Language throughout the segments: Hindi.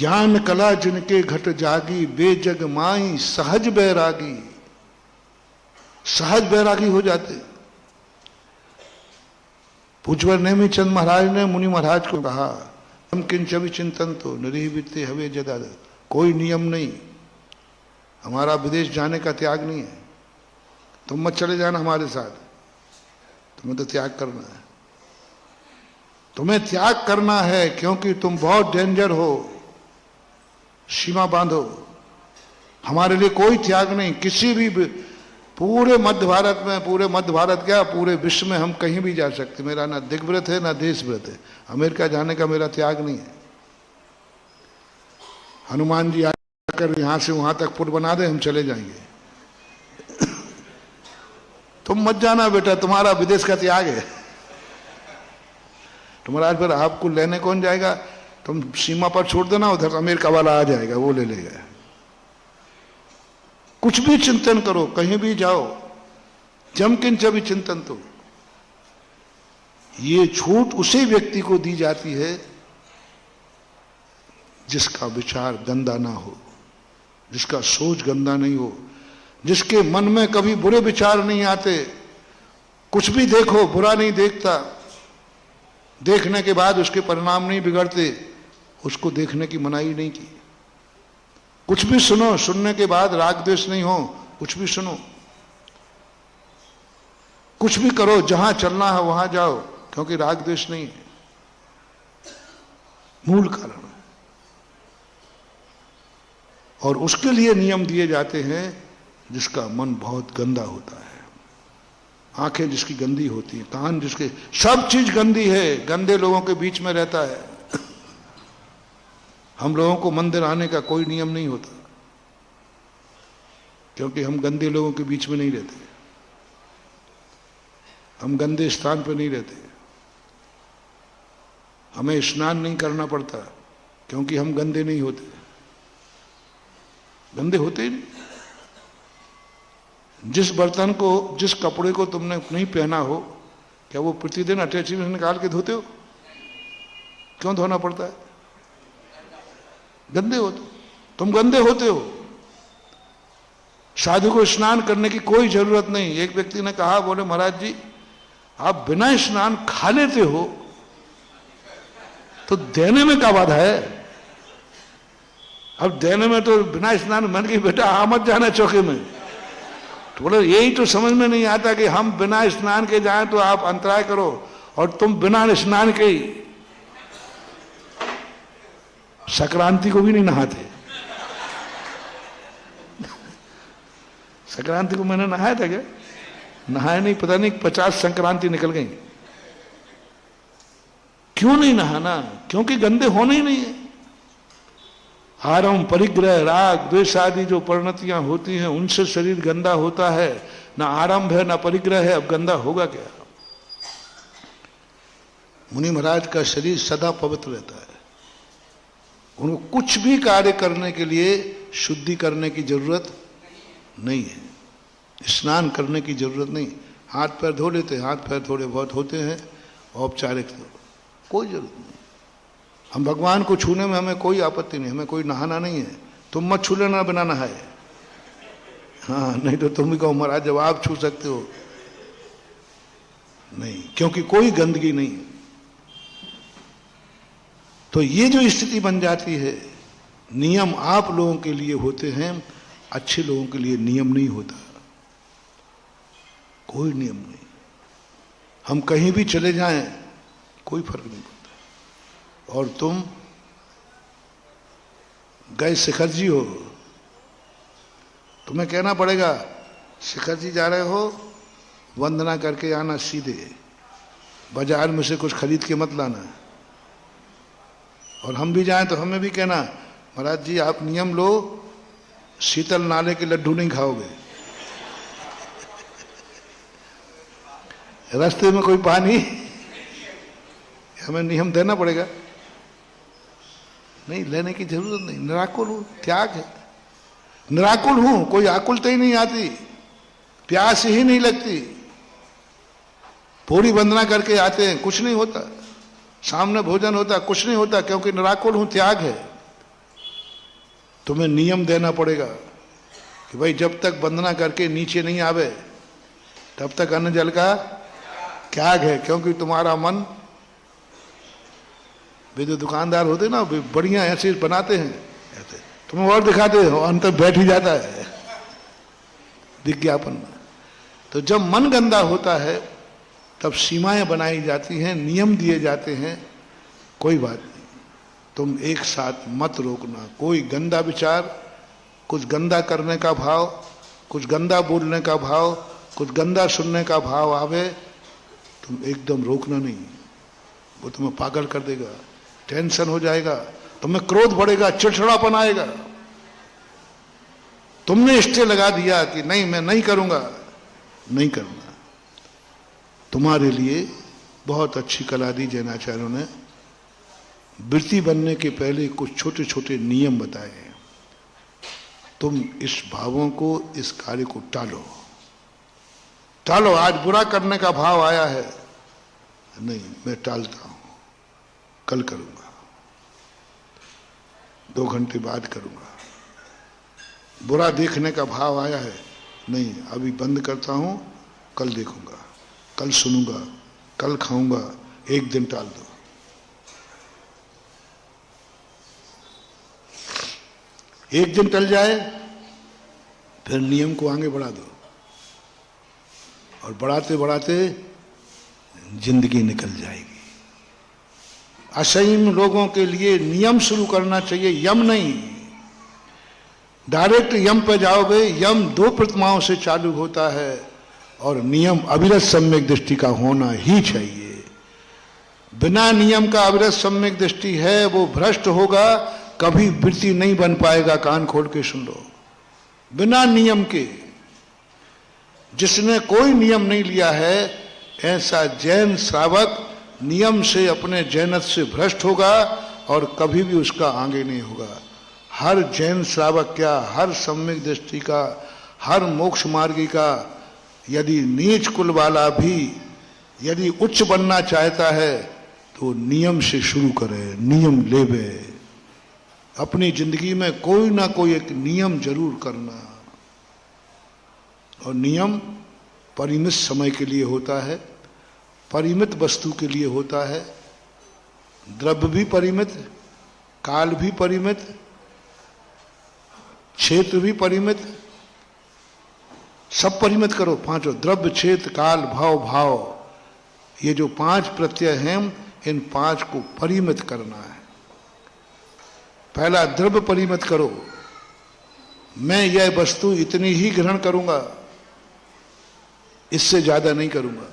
ज्ञान कला जिनके घट जागी, बेजग माई सहज बैरागी। सहज बैरागी हो जाते। पूज्यवर नेमिचंद महाराज ने मुनि महाराज को कहा, हम किंच विचिंतन तो निरीविते हवे जदा। कोई नियम नहीं, हमारा विदेश जाने का त्याग नहीं है। तुम मत चले जाना हमारे साथ, तुम्हें तो त्याग करना है। तुम्हें त्याग करना है क्योंकि तुम बहुत डेंजर हो। सीमा बांधो। हमारे लिए कोई त्याग नहीं। किसी भी पूरे मध्य भारत में, पूरे मध्य भारत क्या पूरे विश्व में हम कहीं भी जा सकते। मेरा ना दिग्व्रत है ना देशव्रत है। अमेरिका जाने का मेरा त्याग नहीं है। हनुमान जी आकर यहां से वहां तक पुल बना दे, हम चले जाएंगे। तुम मत जाना बेटा, तुम्हारा विदेश का त्याग है। तुम्हारा फिर आपको लेने कौन जाएगा? तुम सीमा पर छोड़ देना, उधर अमेरिका वाला आ जाएगा, वो ले लेगा। कुछ भी चिंतन करो, कहीं भी जाओ, जम किंच भी चिंतन तो। ये छूट उसी व्यक्ति को दी जाती है जिसका विचार गंदा ना हो, जिसका सोच गंदा नहीं हो, जिसके मन में कभी बुरे विचार नहीं आते। कुछ भी देखो बुरा नहीं देखता, देखने के बाद उसके परिणाम नहीं बिगड़ते, उसको देखने की मनाही नहीं की। कुछ भी सुनो, सुनने के बाद राग द्वेष नहीं हो, कुछ भी सुनो। कुछ भी करो, जहां चलना है वहां जाओ, क्योंकि राग द्वेष नहीं है मूल कारण। और उसके लिए नियम दिए जाते हैं जिसका मन बहुत गंदा होता है। आंखें जिसकी गंदी होती हैं, कान जिसके, सब चीज गंदी है, गंदे लोगों के बीच में रहता है। हम लोगों को मंदिर आने का कोई नियम नहीं होता, क्योंकि हम गंदे लोगों के बीच में नहीं रहते। हम गंदे स्थान पर नहीं रहते। हमें स्नान नहीं करना पड़ता, क्योंकि हम गंदे नहीं होते। गंदे होते ही नहीं। जिस बर्तन को, जिस कपड़े को तुमने नहीं पहना हो, क्या वो प्रतिदिन अटैची में निकाल के धोते हो? क्यों धोना पड़ता है? गंदे होते, तुम गंदे होते हो। साधु को स्नान करने की कोई जरूरत नहीं। एक व्यक्ति ने कहा, बोले महाराज जी आप बिना स्नान खा लेते हो, तो देने में क्या बाधा है? अब देने में तो बिना स्नान, मन की बेटा आ मत जाना चौके में। तो बोले यही तो समझ में नहीं आता कि हम बिना स्नान के जाएं तो आप अंतराय करो, और तुम बिना स्नान के ही संक्रांति को भी नहीं नहाते। संक्रांति को मैंने नहाया था क्या? नहाया नहीं, पता नहीं 50 संक्रांति निकल गई। क्यों नहीं नहाना? क्योंकि गंदे होने ही नहीं है। आरंभ, परिग्रह, राग द्वेष आदि जो परिणतियां होती हैं, उनसे शरीर गंदा होता है। ना आरंभ है ना परिग्रह है, अब गंदा होगा क्या? मुनि महाराज का शरीर सदा पवित्र रहता है। उनको कुछ भी कार्य करने के लिए शुद्धि करने की जरूरत नहीं है, स्नान करने की जरूरत नहीं। हाथ पैर धो लेते हैं, हाथ पैर थोड़े बहुत होते हैं औपचारिक, तो कोई जरूरत नहीं। हम भगवान को छूने में हमें कोई आपत्ति नहीं, हमें कोई नहाना नहीं है। तुम मत छू लेना बिना नहाए। हाँ, नहीं तो तुम भी कहो महाराज जब आप छू सकते हो। नहीं, क्योंकि कोई गंदगी नहीं। तो ये जो स्थिति बन जाती है, नियम आप लोगों के लिए होते हैं, अच्छे लोगों के लिए नियम नहीं होता। कोई नियम नहीं। हम कहीं भी चले जाएं कोई फर्क नहीं पड़ता। और तुम गए शिखर जी हो, तुम्हें कहना पड़ेगा शिखर जी जा रहे हो, वंदना करके आना सीधे, बाजार में से कुछ खरीद के मत लाना। और हम भी जाएं तो हमें भी कहना महाराज जी आप नियम लो, शीतल नाले के लड्डू नहीं खाओगे। रास्ते में कोई पानी, हमें नियम देना पड़ेगा। नहीं, लेने की जरूरत नहीं। निराकुल हूं, त्याग है। निराकुल हूं, कोई आकुलता ही नहीं आती, प्यास ही नहीं लगती। पूरी वंदना करके आते हैं, कुछ नहीं होता। सामने भोजन होता, कुछ नहीं होता, क्योंकि निराकुल हूं, त्याग है। तुम्हें नियम देना पड़ेगा कि भाई जब तक वंदना करके नीचे नहीं आवे तब तक अन्न जल का त्याग है, क्योंकि तुम्हारा मन, वे जो दुकानदार होते ना वे बढ़िया ऐसे बनाते हैं, ऐसे तुम्हें और दिखाते हो, अंत बैठ ही जाता है विज्ञापन में। तो जब मन गंदा होता है तब सीमाएं बनाई जाती हैं, नियम दिए जाते हैं, कोई बात नहीं, तुम एक साथ मत रोकना। कोई गंदा विचार, कुछ गंदा करने का भाव, कुछ गंदा बोलने का भाव, कुछ गंदा सुनने का भाव आवे, तुम एकदम रोकना नहीं, वो तुम्हें पागल कर देगा, टेंशन हो जाएगा, तुम्हें क्रोध बढ़ेगा, चिड़चिड़ापन आएगा। तुमने स्टे लगा दिया कि नहीं मैं नहीं करूंगा, नहीं करना। तुम्हारे लिए बहुत अच्छी कला दी जैनाचार्यों ने। वृत्ति बनने के पहले कुछ छोटे छोटे नियम बताए हैं। तुम इस भावों को, इस कार्य को टालो, टालो। आज बुरा करने का भाव आया है, नहीं मैं टालता हूं, कल करूंगा, 2 घंटे बाद करूंगा। बुरा देखने का भाव आया है, नहीं अभी बंद करता हूं, कल देखूंगा, कल सुनूंगा, कल खाऊंगा, 1 दिन टाल दो। एक दिन टल जाए फिर नियम को आगे बढ़ा दो, और बढ़ाते बढ़ाते जिंदगी निकल जाएगी। असंयम लोगों के लिए नियम शुरू करना चाहिए, यम नहीं। डायरेक्ट यम पे जाओगे, यम 2 प्रतिमाओं से चालू होता है, और नियम अविरत सम्यक दृष्टि का होना ही चाहिए। बिना नियम का अविरत सम्यक दृष्टि है वो भ्रष्ट होगा, कभी वृत्ति नहीं बन पाएगा। कान खोल के सुन लो, बिना नियम के, जिसने कोई नियम नहीं लिया है, ऐसा जैन श्रावक नियम से, अपने जैनत से भ्रष्ट होगा और कभी भी उसका आगे नहीं होगा। हर जैन श्रावक क्या, हर सम्यक दृष्टि का, हर मोक्ष मार्गी का, यदि नीच कुल वाला भी यदि उच्च बनना चाहता है तो नियम से शुरू करे, नियम लेवे। अपनी जिंदगी में कोई ना कोई एक नियम जरूर करना, और नियम परिमित समय के लिए होता है, परिमित वस्तु के लिए होता है। द्रव्य भी परिमित, काल भी परिमित, क्षेत्र भी परिमित, सब परिमित करो। 5 द्रव्य, क्षेत्र, काल, भाव, ये जो 5 प्रत्यय हैं, इन 5 को परिमित करना है। पहला द्रव्य परिमित करो, मैं यह वस्तु इतनी ही ग्रहण करूंगा, इससे ज्यादा नहीं करूंगा।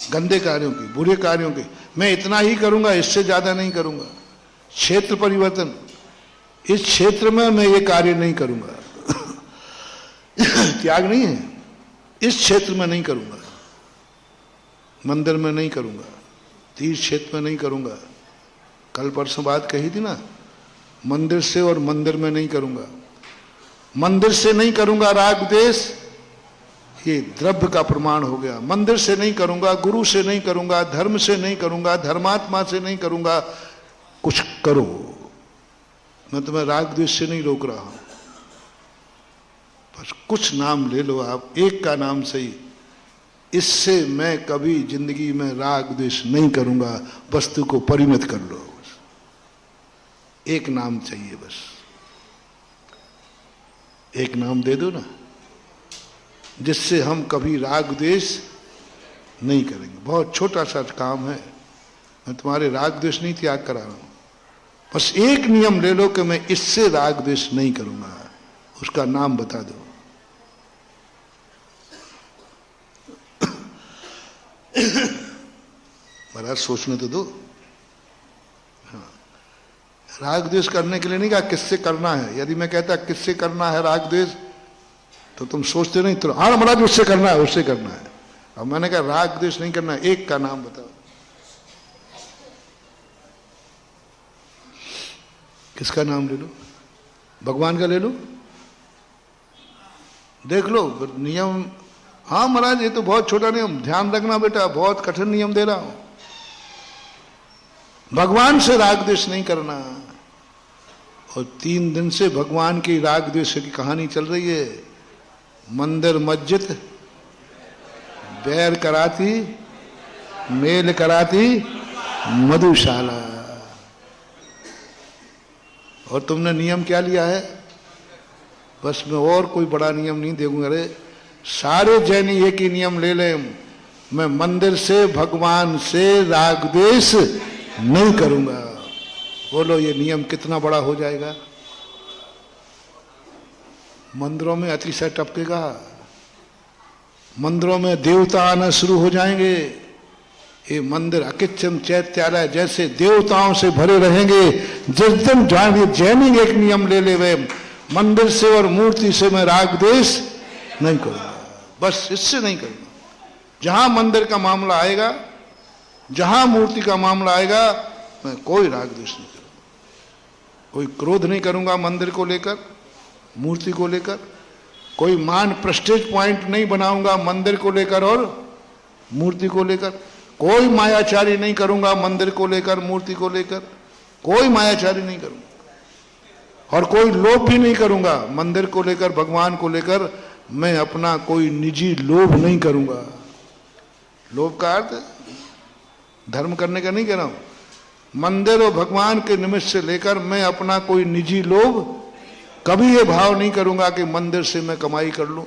गंदे कार्यों की, बुरे कार्यों की मैं इतना ही करूंगा, इससे ज्यादा नहीं करूंगा। क्षेत्र परिवर्तन, इस क्षेत्र में मैं ये कार्य नहीं करूंगा त्याग नहीं है, इस क्षेत्र में नहीं करूंगा, मंदिर में नहीं करूंगा, तीर्थ क्षेत्र में नहीं करूंगा। कल परसों बात कही थी ना, मंदिर से और मंदिर में नहीं करूंगा। मंदिर से नहीं करूंगा राग द्वेष, ये द्रव्य का प्रमाण हो गया। मंदिर से नहीं करूंगा, गुरु से नहीं करूंगा, धर्म से नहीं करूंगा, धर्मात्मा से नहीं करूंगा। कुछ करो, मैं तुम्हें राग द्वेष से नहीं रोक रहा हूं, बस कुछ नाम ले लो आप, एक का नाम सही, इससे मैं कभी जिंदगी में राग द्वेष नहीं करूंगा। वस्तु को परिमित कर लो, बस एक नाम चाहिए, बस एक नाम दे दो ना, जिससे हम कभी राग द्वेष नहीं करेंगे। बहुत छोटा सा काम है, मैं तुम्हारे राग द्वेष नहीं त्याग करा रहा हूं, बस एक नियम ले लो कि मैं इससे राग द्वेष नहीं करूंगा, उसका नाम बता दो। महाराज सोचने तो दो। हाँ, राग द्वेष करने के लिए नहीं कहा किससे करना है। यदि मैं कहता किससे करना है राग द्वेष, तो तुम सोचते नहीं, तो हाँ महाराज उससे करना है, उससे करना है। अब मैंने कहा राग द्वेष नहीं करना, एक का नाम बताओ। किसका नाम ले लो? भगवान का ले लो, देख लो नियम। हाँ महाराज ये तो बहुत छोटा नियम, ध्यान रखना बेटा, बहुत कठिन नियम दे रहा हूं। भगवान से राग द्वेष नहीं करना, और 3 दिन से भगवान की राग द्वेष की कहानी चल रही है। मंदिर मस्जिद बैर कराती, मेल कराती मधुशाला। और तुमने नियम क्या लिया है? बस मैं और कोई बड़ा नियम नहीं दूंगा। अरे सारे जैनी एक ही नियम ले लें, मैं मंदिर से भगवान से राग द्वेष नहीं करूंगा। बोलो ये नियम कितना बड़ा हो जाएगा। मंदिरों में अतिशय टपकेगा, मंदिरों में देवता आना शुरू हो जाएंगे। ये मंदिर अकिच्चम चैत्यालय जैसे देवताओं से भरे रहेंगे। जिस दिन जैनी एक नियम ले ले, वे मंदिर से और मूर्ति से मैं राग द्वेष नहीं करूंगा, बस इससे नहीं करूंगा। जहां मंदिर का मामला आएगा, जहां मूर्ति का मामला आएगा, मैं कोई राग द्वेष नहीं करूंगा, कोई क्रोध नहीं करूंगा मंदिर को लेकर, मूर्ति को लेकर, कोई मान प्रेस्टीज पॉइंट नहीं बनाऊंगा मंदिर को लेकर और मूर्ति को लेकर, कोई मायाचारी नहीं करूंगा मंदिर को लेकर, मूर्ति को लेकर, कोई मायाचारी नहीं करूंगा। और कोई लोभ भी नहीं करूंगा मंदिर को लेकर, भगवान को लेकर। मैं अपना कोई निजी लोभ नहीं करूंगा। लोभ का अर्थ धर्म करने का नहीं कह रहा हूं। मंदिर और भगवान के निमित्त से लेकर मैं अपना कोई निजी लोभ कभी ये भाव नहीं करूंगा कि मंदिर से मैं कमाई कर लूं,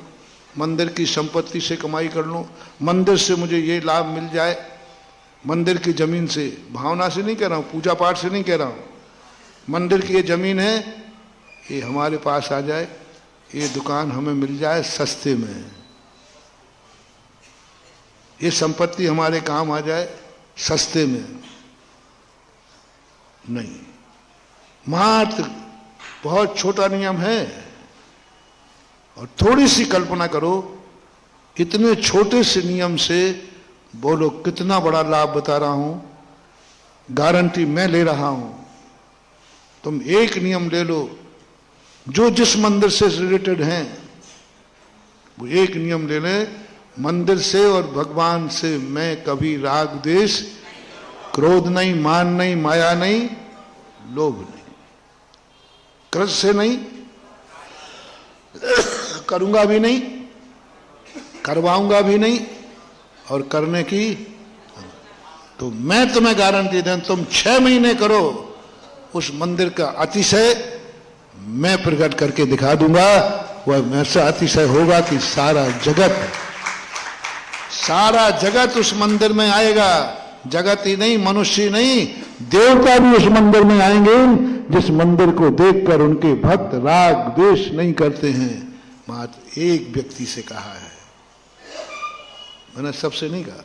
मंदिर की संपत्ति से कमाई कर लूं, मंदिर से मुझे ये लाभ मिल जाए, मंदिर की जमीन से। भावना से नहीं कह रहा हूं, पूजा पाठ से नहीं कह रहा हूं। मंदिर की ये जमीन है, ये हमारे पास आ जाए, ये दुकान हमें मिल जाए सस्ते में, ये संपत्ति हमारे काम आ जाए सस्ते में नहीं। मात्र बहुत छोटा नियम है। और थोड़ी सी कल्पना करो, इतने छोटे से नियम से बोलो कितना बड़ा लाभ बता रहा हूं, गारंटी मैं ले रहा हूं। तुम एक नियम ले लो, जो जिस मंदिर से रिलेटेड हैं, वो एक नियम ले लें, मंदिर से और भगवान से मैं कभी राग द्वेष, क्रोध नहीं, मान नहीं, माया नहीं, लोभ नहीं, क्रोध से नहीं, करूंगा भी नहीं, करवाऊंगा भी नहीं, और करने की तो मैं तुम्हें गारंटी दें, तुम 6 महीने करो, उस मंदिर का अतिशय मैं प्रकट करके दिखा दूंगा। वह ऐसा अतिशय होगा कि सारा जगत उस मंदिर में आएगा। जगत ही नहीं, मनुष्य ही नहीं, देवता भी उस मंदिर में आएंगे, जिस मंदिर को देखकर उनके भक्त राग द्वेष नहीं करते हैं। मात्र एक व्यक्ति से कहा है, मैंने सबसे नहीं कहा।